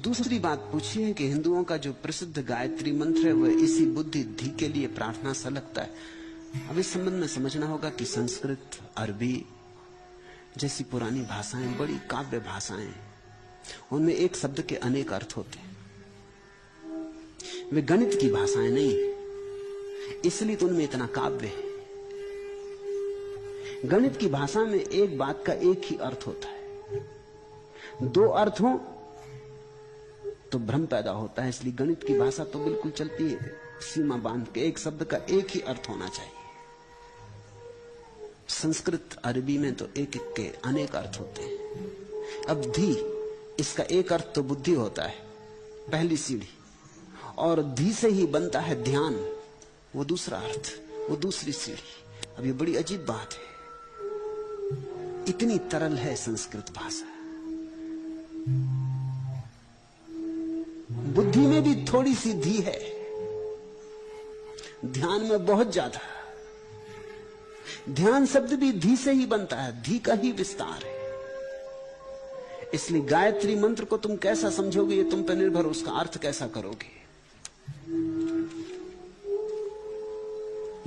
दूसरी बात पूछी है कि हिंदुओं का जो प्रसिद्ध गायत्री मंत्र है वह इसी बुद्धि धी के लिए प्रार्थना सा लगता है। अब इस संबंध में समझना होगा कि संस्कृत, अरबी जैसी पुरानी भाषाएं बड़ी काव्य भाषाएं हैं। उनमें एक शब्द के अनेक अर्थ होते हैं। वे गणित की भाषाएं नहीं है, इसलिए तो उनमें इतना काव्य है। गणित की भाषा में एक बात का एक ही अर्थ होता है, दो अर्थ हो तो भ्रम पैदा होता है। इसलिए गणित की भाषा तो बिल्कुल चलती है सीमा बांध के, एक शब्द का एक ही अर्थ होना चाहिए। संस्कृत, अरबी में तो एक एक के अनेक अर्थ होते हैं। अब धी, इसका एक अर्थ तो बुद्धि होता है, पहली सीढ़ी, और धी से ही बनता है ध्यान, वो दूसरा अर्थ, वो दूसरी सीढ़ी। अब ये बड़ी अजीब बात है, इतनी तरल है संस्कृत भाषा। बुद्धि में भी थोड़ी सी धी है, ध्यान में बहुत ज्यादा। ध्यान शब्द भी धी से ही बनता है, धी का ही विस्तार है। इसलिए गायत्री मंत्र को तुम कैसा समझोगे ये तुम पर निर्भर, उसका अर्थ कैसा करोगे।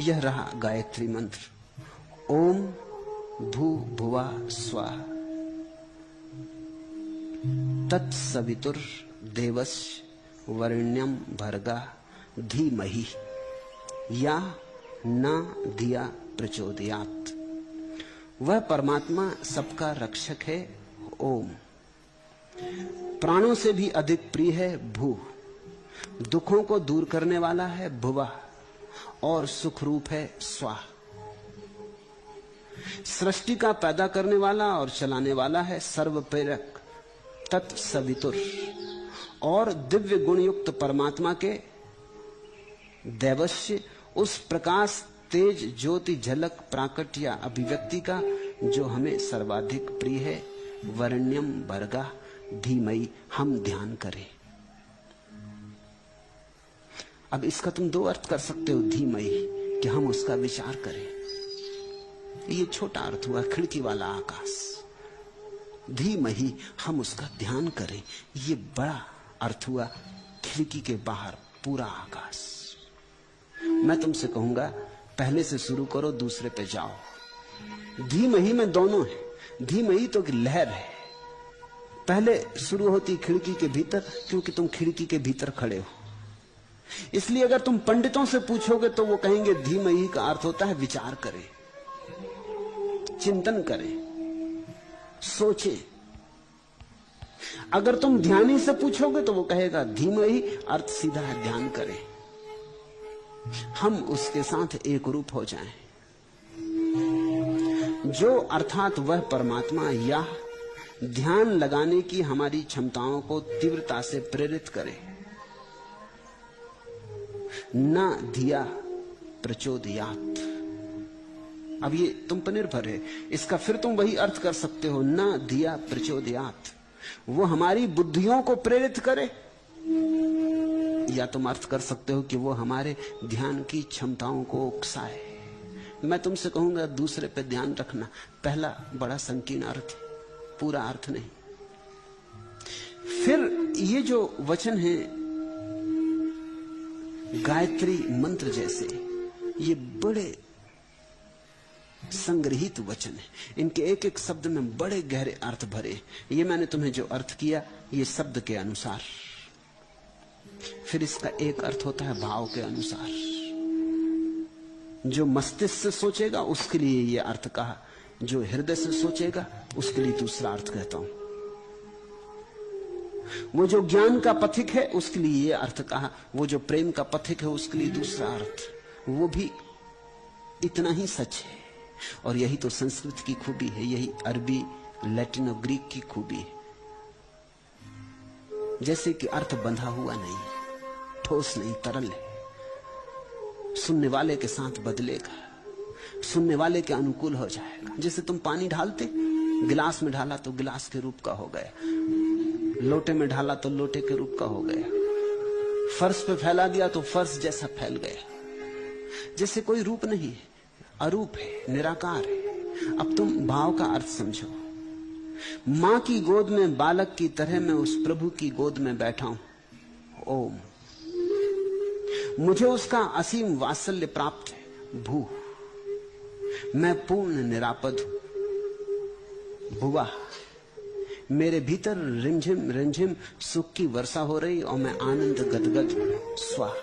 यह रहा गायत्री मंत्र, ओम भू भुवा स्वाहा तत्सवितुर देवस्य वरेण्यम भर्गा धीमहि या न धिया प्रचोदयात्। वह परमात्मा सबका रक्षक है ओम, प्राणों से भी अधिक प्रिय है भू, दुखों को दूर करने वाला है भुवा, और सुख रूप है स्वाहा। सृष्टि का पैदा करने वाला और चलाने वाला है सर्व प्रेरक तत्सवितुर, और दिव्य गुण युक्त परमात्मा के दैवस्य, उस प्रकाश, तेज, ज्योति, झलक, प्राकट्य या अभिव्यक्ति का जो हमें सर्वाधिक प्रिय है। वरेण्यम भर्गा धीमहि, हम ध्यान करें। अब इसका तुम दो अर्थ कर सकते हो, धीमहि कि हम उसका विचार करें, ये छोटा अर्थ हुआ खिड़की वाला आकाश, धीमहि हम उसका ध्यान करें, ये बड़ा अर्थ हुआ खिड़की के बाहर पूरा आकाश। मैं तुमसे कहूंगा पहले से शुरू करो, दूसरे पे जाओ। धीमहि में दोनों है, धीमहि तो कि लहर है, पहले शुरू होती खिड़की के भीतर, क्योंकि तुम खिड़की के भीतर खड़े हो। इसलिए अगर तुम पंडितों से पूछोगे तो वो कहेंगे धीमहि का अर्थ होता है विचार करें, चिंतन करें, सोचें। अगर तुम ध्यानी से पूछोगे तो वो कहेगा धीमहि अर्थ सीधा है ध्यान करें। हम उसके साथ एक रूप हो जाएं। जो अर्थात वह परमात्मा या ध्यान लगाने की हमारी क्षमताओं को तीव्रता से प्रेरित करे, न धिया प्रचोदयात्। अब ये तुम पर निर्भर है, इसका फिर तुम वही अर्थ कर सकते हो, न धिया प्रचोदयात्, वो हमारी बुद्धियों को प्रेरित करे, या तुम अर्थ कर सकते हो कि वो हमारे ध्यान की क्षमताओं को उकसाए। मैं तुमसे कहूंगा दूसरे पे ध्यान रखना, पहला बड़ा संकीर्ण अर्थ, पूरा अर्थ नहीं। फिर ये जो वचन है गायत्री मंत्र जैसे, ये बड़े संग्रहित वचन है, इनके एक एक शब्द में बड़े गहरे अर्थ भरे। ये मैंने तुम्हें जो अर्थ किया ये शब्द के अनुसार, फिर इसका एक अर्थ होता है भाव के अनुसार। जो मस्तिष्क से सोचेगा उसके लिए ये अर्थ कहा, जो हृदय से सोचेगा उसके लिए दूसरा अर्थ कहता हूं। वो जो ज्ञान का पथिक है उसके लिए ये अर्थ कहा, वो जो प्रेम का पथिक है उसके लिए दूसरा अर्थ, वो भी इतना ही सच है। और यही तो संस्कृत की खूबी है, यही अरबी, लैटिन और ग्रीक की खूबी है। जैसे कि अर्थ बंधा हुआ नहीं, ठोस नहीं, तरल है, सुनने वाले के साथ बदलेगा, सुनने वाले के अनुकूल हो जाएगा। जैसे तुम पानी ढालते, गिलास में ढाला तो गिलास के रूप का हो गया, लोटे में ढाला तो लोटे के रूप का हो गया, फर्श पे फैला दिया तो फर्श जैसा फैल गया। जैसे कोई रूप नहीं है, अरूप है, निराकार है। अब तुम भाव का अर्थ समझो। मां की गोद में बालक की तरह मैं उस प्रभु की गोद में बैठा हूं। ओम। मुझे उसका असीम वात्सल्य प्राप्त है। भू, मैं पूर्ण निरापद हूं। भुवा, मेरे भीतर रिमझिम रिमझिम सुख की वर्षा हो रही और मैं आनंद गदगद हूं। स्वा,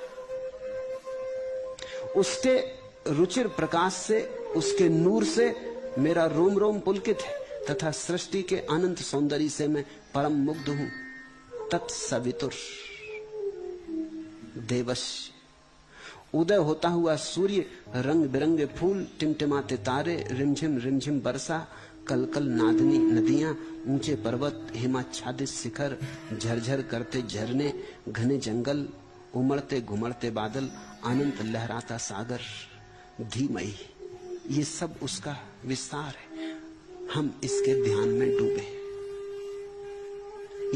उसके रुचिर प्रकाश से, उसके नूर से मेरा रोम रोम पुलकित है तथा सृष्टि के अनंत सौंदर्य से मैं परम मुग्ध हूं। तत्सवितुर। देवस्य, उदय होता हुआ सूर्य, रंग बिरंगे फूल, टिमटिमाते तारे, रिमझिम रिमझिम बरसा, कलकल नादनी नदियां, ऊंचे पर्वत, हिमाच्छादित शिखर, झरझर करते झरने, घने जंगल, उमड़ते घुमड़ते बादल, अनंत लहराता सागर। धीमई, ये सब उसका विस्तार है। हम इसके ध्यान में डूबे।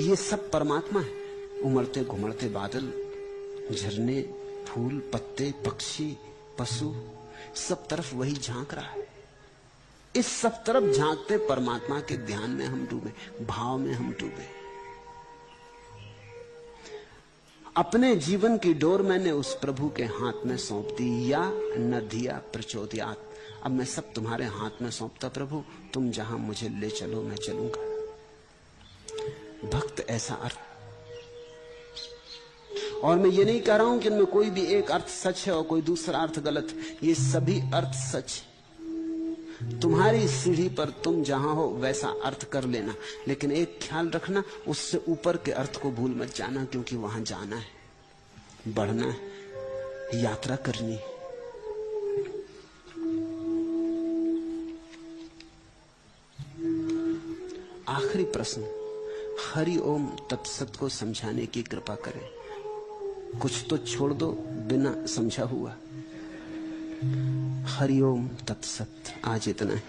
ये सब परमात्मा है। उमड़ते घुमड़ते बादल, झरने, फूल, पत्ते, पक्षी, पशु, सब तरफ वही झांक रहा है। इस सब तरफ झांकते परमात्मा के ध्यान में हम डूबे, भाव में हम डूबे। अपने जीवन की डोर मैंने उस प्रभु के हाथ में सौंप दी। या न दिया प्रचोदयात, अब मैं सब तुम्हारे हाथ में सौंपता प्रभु, तुम जहां मुझे ले चलो मैं चलूंगा। भक्त ऐसा अर्थ, और मैं ये नहीं कह रहा हूं कि इनमें कोई भी एक अर्थ सच है और कोई दूसरा अर्थ गलत, ये सभी अर्थ सच है। तुम्हारी सीढ़ी पर तुम जहां हो वैसा अर्थ कर लेना, लेकिन एक ख्याल रखना, उससे ऊपर के अर्थ को भूल मत जाना, क्योंकि वहां जाना है, बढ़ना है, यात्रा करनी है। आखिरी प्रश्न, हरि ओम तत्सत को समझाने की कृपा करें। कुछ तो छोड़ दो बिना समझा हुआ। हरि ओम तत्सत। आज इतना है।